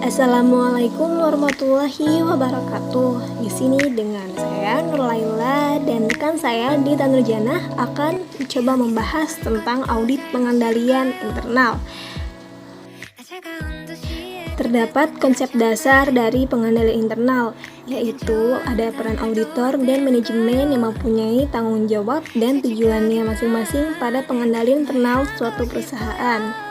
Assalamualaikum warahmatullahi wabarakatuh. Di sini dengan saya Nurlaila dan rekan saya di Tanurjana akan mencoba membahas tentang audit pengendalian internal. Terdapat konsep dasar dari pengendalian internal, yaitu ada peran auditor dan manajemen yang mempunyai tanggung jawab dan tujuannya masing-masing pada pengendalian internal suatu perusahaan.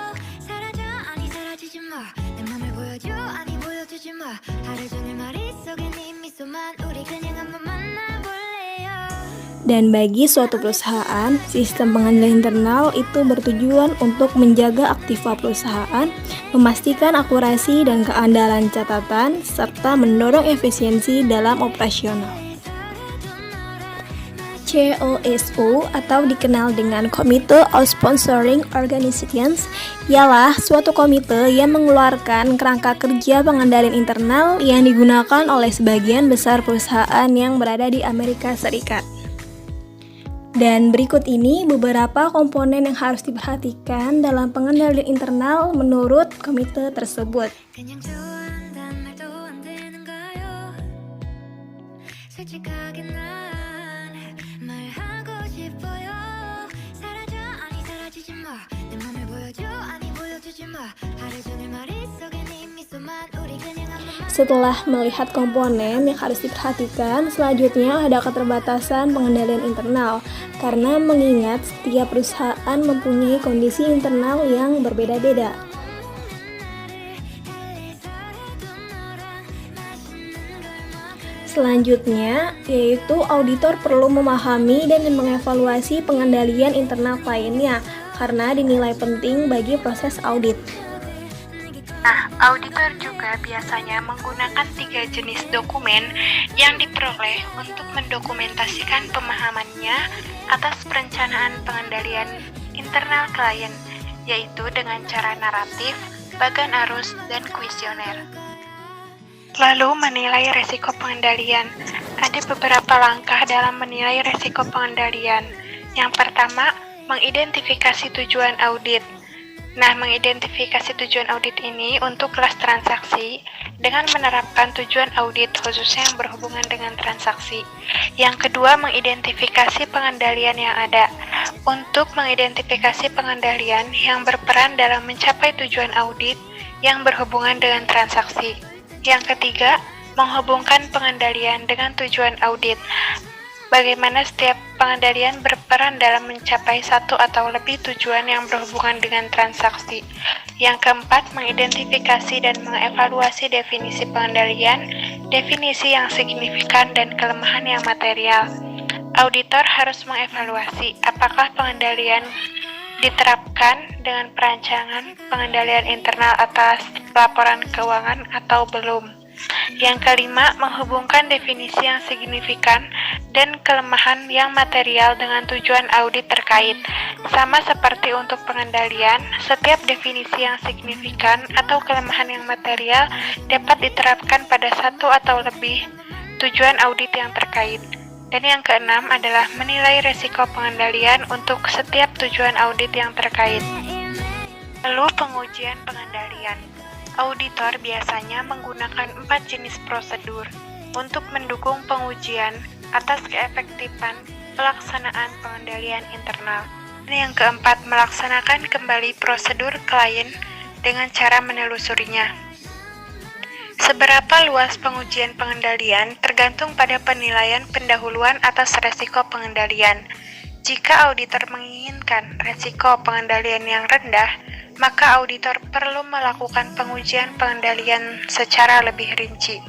Dan bagi suatu perusahaan, sistem pengendalian internal itu bertujuan untuk menjaga aktiva perusahaan, memastikan akurasi dan keandalan catatan, serta mendorong efisiensi dalam operasional. COSO atau dikenal dengan Committee of Sponsoring Organizations ialah suatu komite yang mengeluarkan kerangka kerja pengendalian internal yang digunakan oleh sebagian besar perusahaan yang berada di Amerika Serikat. Dan berikut ini beberapa komponen yang harus diperhatikan dalam pengendalian internal menurut komite tersebut. Setelah melihat komponen yang harus diperhatikan, selanjutnya ada keterbatasan pengendalian internal, karena mengingat setiap perusahaan mempunyai kondisi internal yang berbeda-beda. Selanjutnya, yaitu auditor perlu memahami dan mengevaluasi pengendalian internal kliennya, karena dinilai penting bagi proses audit. Nah, auditor juga biasanya menggunakan 3 jenis dokumen yang diperoleh untuk mendokumentasikan pemahamannya atas perencanaan pengendalian internal klien, yaitu dengan cara naratif, bagan arus, dan kuesioner. Lalu menilai resiko pengendalian. Ada beberapa langkah dalam menilai resiko pengendalian. Yang pertama, mengidentifikasi tujuan audit. Nah, mengidentifikasi tujuan audit ini untuk kelas transaksi dengan menerapkan tujuan audit khususnya yang berhubungan dengan transaksi. Yang kedua, mengidentifikasi pengendalian yang ada. Untuk mengidentifikasi pengendalian yang berperan dalam mencapai tujuan audit yang berhubungan dengan transaksi. Yang ketiga, menghubungkan pengendalian dengan tujuan audit. Bagaimana setiap pengendalian berperan dalam mencapai satu atau lebih tujuan yang berhubungan dengan transaksi. Yang keempat, mengidentifikasi dan mengevaluasi definisi pengendalian, definisi yang signifikan dan kelemahan yang material. Auditor harus mengevaluasi apakah pengendalian diterapkan dengan perancangan pengendalian internal atas laporan keuangan atau belum. Yang kelima, menghubungkan definisi yang signifikan dan kelemahan yang material dengan tujuan audit terkait. Sama seperti untuk pengendalian, setiap definisi yang signifikan atau kelemahan yang material dapat diterapkan pada satu atau lebih tujuan audit yang terkait. Dan yang keenam adalah menilai resiko pengendalian untuk setiap tujuan audit yang terkait. Lalu pengujian pengendalian. Auditor biasanya menggunakan 4 jenis prosedur untuk mendukung pengujian atas keefektifan pelaksanaan pengendalian internal. Dan yang keempat, melaksanakan kembali prosedur klien dengan cara menelusurinya. Seberapa luas pengujian pengendalian tergantung pada penilaian pendahuluan atas resiko pengendalian. Jika auditor menginginkan resiko pengendalian yang rendah, maka auditor perlu melakukan pengujian pengendalian secara lebih rinci.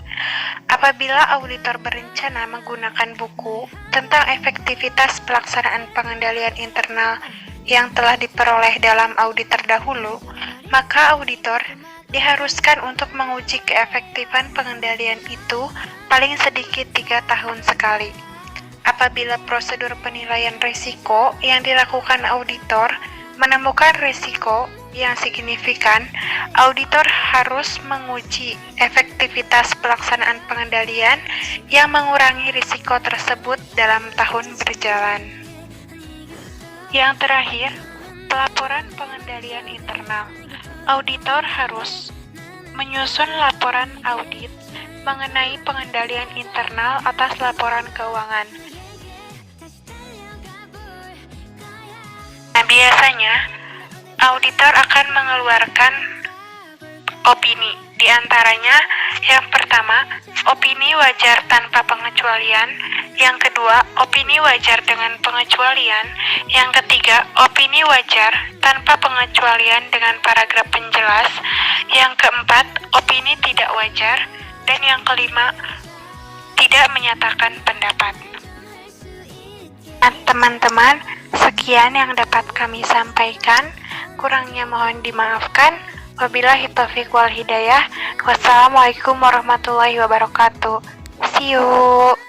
Apabila auditor berencana menggunakan buku tentang efektivitas pelaksanaan pengendalian internal yang telah diperoleh dalam audit terdahulu, maka auditor diharuskan untuk menguji keefektifan pengendalian itu paling sedikit 3 tahun sekali. Apabila prosedur penilaian risiko yang dilakukan auditor menemukan risiko yang signifikan, auditor harus menguji efektivitas pelaksanaan pengendalian yang mengurangi risiko tersebut dalam tahun berjalan. Yang terakhir, pelaporan pengendalian internal. Auditor harus menyusun laporan audit mengenai pengendalian internal atas laporan keuangan. Nah, biasanya auditor akan mengeluarkan opini. Di antaranya, yang pertama, opini wajar tanpa pengecualian. Yang kedua, opini wajar dengan pengecualian. Yang ketiga, opini wajar tanpa pengecualian dengan paragraf penjelas. Yang keempat, opini tidak wajar. Dan yang kelima, tidak menyatakan pendapat. Nah, teman-teman, sekian yang dapat kami sampaikan. Kurangnya mohon dimaafkan. Wabillahi taufiq wal hidayah. Wassalamualaikum warahmatullahi wabarakatuh. See you.